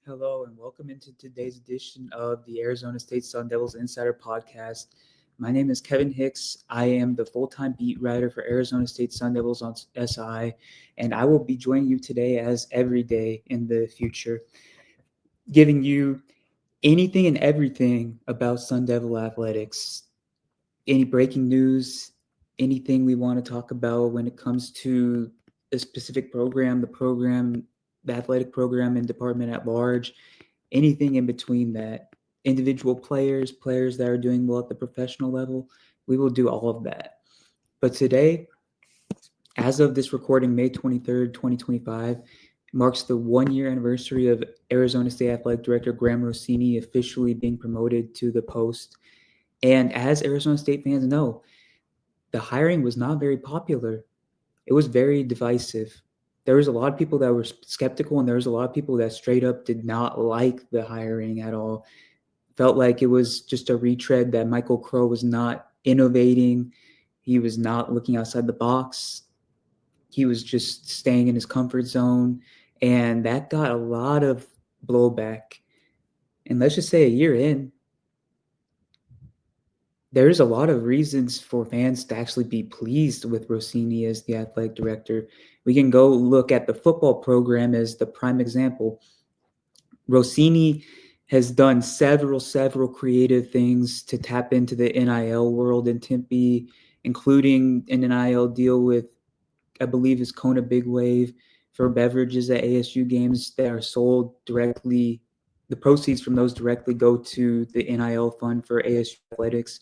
Hello and welcome into today's edition of the Arizona State Sun Devils Insider Podcast. My name is Kevin Hicks. I am the full-time beat writer for Arizona State Sun Devils on SI, and I will be joining you today as every day in the future, giving you anything and everything about Sun Devil athletics. Any breaking news, anything we want to talk about when it comes to a specific program, the athletic program and department at large, anything in between that, individual players that are doing well at the professional level, we will do all of that. But today, as of this recording, May 23rd, 2025, marks the 1 year anniversary of Arizona State Athletic Director Graham Rossini officially being promoted to the post. And as Arizona State fans know, the hiring was not very popular. It was very divisive. There was a lot of people that were skeptical, and there was a lot of people that straight up did not like the hiring at all. Felt like it was just a retread, that Michael Crow was not innovating. He was not looking outside the box. He was just staying in his comfort zone. And that got a lot of blowback. And let's just say a year in, there's a lot of reasons for fans to actually be pleased with Rossini as the athletic director. We can go look at the football program as the prime example. Rossini has done several creative things to tap into the NIL world in Tempe, including an NIL deal with, I believe, is Kona Big Wave for beverages at ASU games that are sold directly. The proceeds from those directly go to the NIL fund for ASU athletics.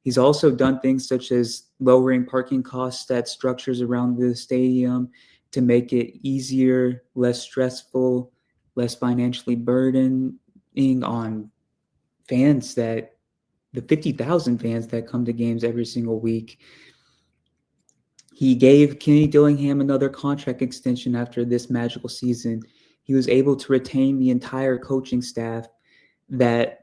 He's also done things such as lowering parking costs at structures around the stadium to make it easier, less stressful, less financially burdening on fans, that the 50,000 fans that come to games every single week. He gave Kenny Dillingham another contract extension after this magical season. He was able to retain the entire coaching staff that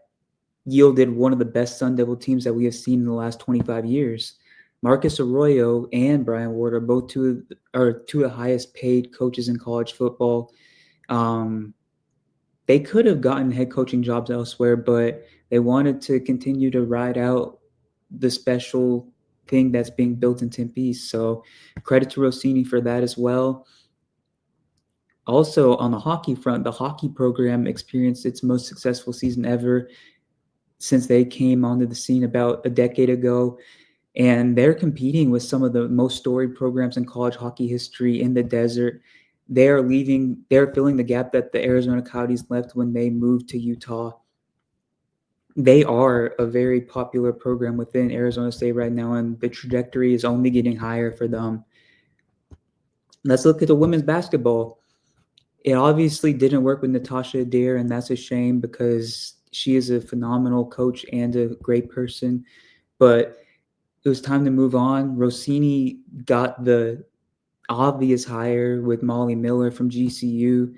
yielded one of the best Sun Devil teams that we have seen in the last 25 years. Marcus Arroyo and Brian Ward are both two of the highest paid coaches in college football. They could have gotten head coaching jobs elsewhere, but they wanted to continue to ride out the special thing that's being built in Tempe. So credit to Rossini for that as well. Also, on the hockey front, the hockey program experienced its most successful season ever since they came onto the scene about a decade ago. And they're competing with some of the most storied programs in college hockey history in the desert. They're filling the gap that the Arizona Coyotes left when they moved to Utah. They are a very popular program within Arizona State right now, and the trajectory is only getting higher for them. Let's look at the women's basketball. It obviously didn't work with Natasha Adair, and that's a shame because she is a phenomenal coach and a great person. But it was time to move on. Rossini got the obvious hire with Molly Miller from GCU.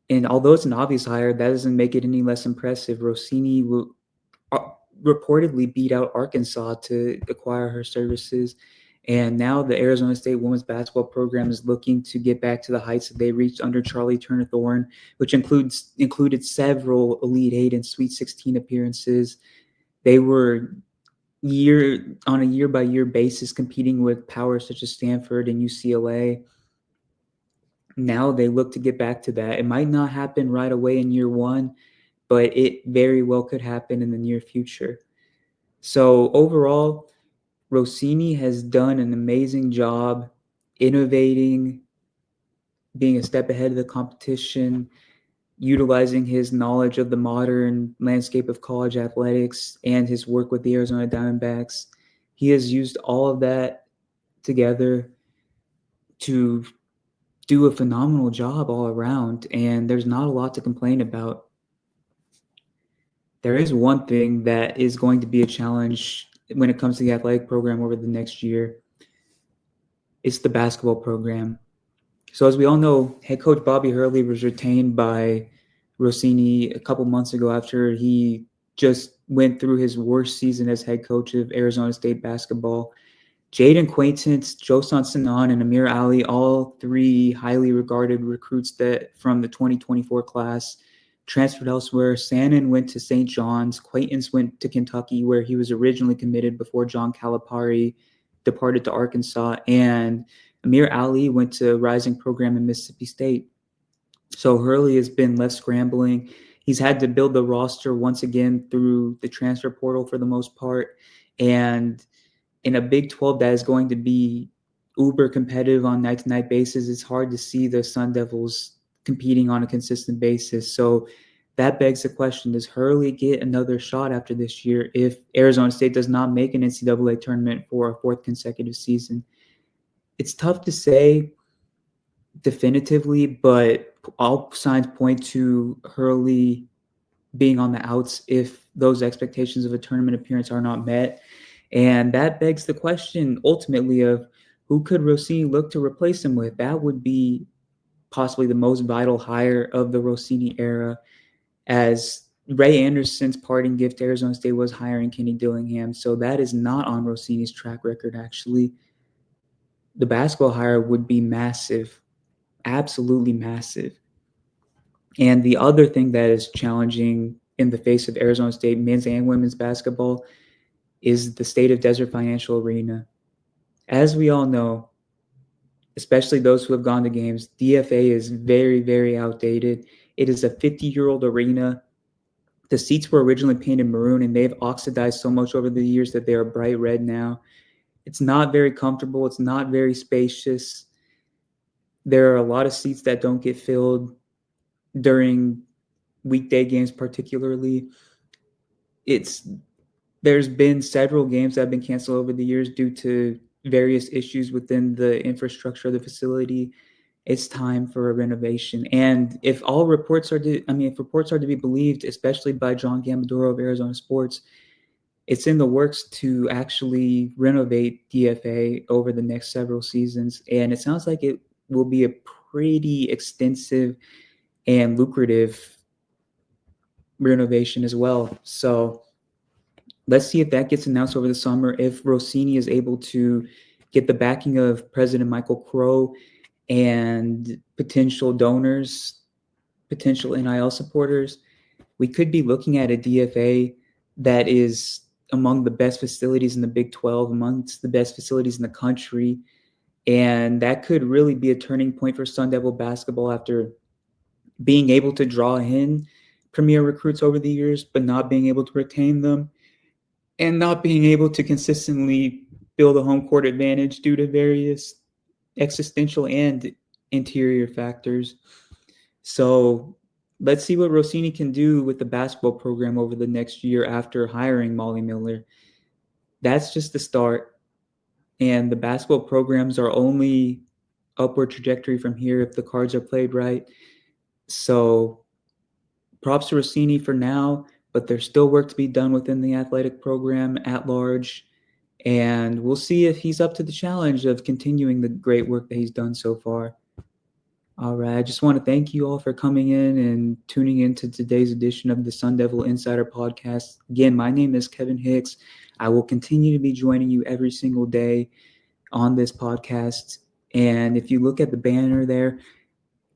And although it's an obvious hire, that doesn't make it any less impressive. Rossini will reportedly beat out Arkansas to acquire her services. And now the Arizona State women's basketball program is looking to get back to the heights that they reached under Charlie Turner Thorne, which included several Elite Eight and Sweet 16 appearances. They were on a year-by-year basis competing with powers such as Stanford and UCLA. Now they look to get back to that. It might not happen right away in year one, but it very well could happen in the near future. So overall, Rossini has done an amazing job innovating, being a step ahead of the competition, utilizing his knowledge of the modern landscape of college athletics and his work with the Arizona Diamondbacks. He has used all of that together to do a phenomenal job all around, and there's not a lot to complain about. There is one thing that is going to be a challenge when it comes to the athletic program over the next year. It's the basketball program. So as we all know, head coach Bobby Hurley was retained by Rossini a couple months ago after he just went through his worst season as head coach of Arizona State basketball. Jaden Quaintance, Josan Sanan, and Amir Ali, all three highly regarded recruits that from the 2024 class, transferred elsewhere. Sannon went to St. John's. Quaintance went to Kentucky, where he was originally committed before John Calipari departed to Arkansas. And Amir Ali went to Rising program in Mississippi State. So Hurley has been left scrambling. He's had to build the roster once again through the transfer portal for the most part. And in a Big 12 that is going to be uber competitive on night-to-night basis, it's hard to see the Sun Devils competing on a consistent basis. So that begs the question, does Hurley get another shot after this year if Arizona State does not make an NCAA tournament for a fourth consecutive season? It's tough to say definitively, but all signs point to Hurley being on the outs if those expectations of a tournament appearance are not met. And that begs the question ultimately of who could Rossini look to replace him with? That would be possibly the most vital hire of the Rossini era, as Ray Anderson's parting gift to Arizona State was hiring Kenny Dillingham. So that is not on Rossini's track record, actually. The basketball hire would be massive, absolutely massive. And the other thing that is challenging in the face of Arizona State men's and women's basketball is the state of Desert Financial Arena. As we all know, especially those who have gone to games, DFA is very, very outdated. It is a 50-year-old arena. The seats were originally painted maroon, and they've oxidized so much over the years that they are bright red now. It's not very comfortable. It's not very spacious. There are a lot of seats that don't get filled during weekday games particularly. There's been several games that have been canceled over the years due to various issues within the infrastructure of the facility. It's time for a renovation. And if reports are to be believed, especially by John Gambadoro of Arizona Sports, it's in the works to actually renovate DFA over the next several seasons. And it sounds like it will be a pretty extensive and lucrative renovation as well. So let's see if that gets announced over the summer. If Rossini is able to get the backing of President Michael Crow and potential donors, potential NIL supporters, we could be looking at a DFA that is among the best facilities in the Big 12, amongst the best facilities in the country. And that could really be a turning point for Sun Devil basketball after being able to draw in premier recruits over the years, but not being able to retain them and not being able to consistently build a home court advantage due to various existential and interior factors. So let's see what Rossini can do with the basketball program over the next year after hiring Molly Miller. That's just the start. And the basketball programs are only upward trajectory from here if the cards are played right. So props to Rossini for now, but there's still work to be done within the athletic program at large. And we'll see if he's up to the challenge of continuing the great work that he's done so far. All right. I just want to thank you all for coming in and tuning into today's edition of the Sun Devil Insider Podcast. Again, my name is Kevin Hicks. I will continue to be joining you every single day on this podcast. And if you look at the banner there,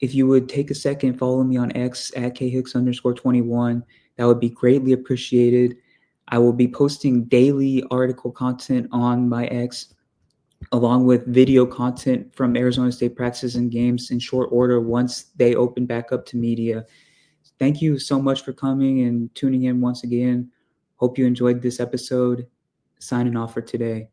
if you would take a second, follow me on X at khicks_21. That would be greatly appreciated. I will be posting daily article content on my X, along with video content from Arizona State practices and games in short order once they open back up to media. Thank you so much for coming and tuning in once again. Hope you enjoyed this episode. Signing off for today.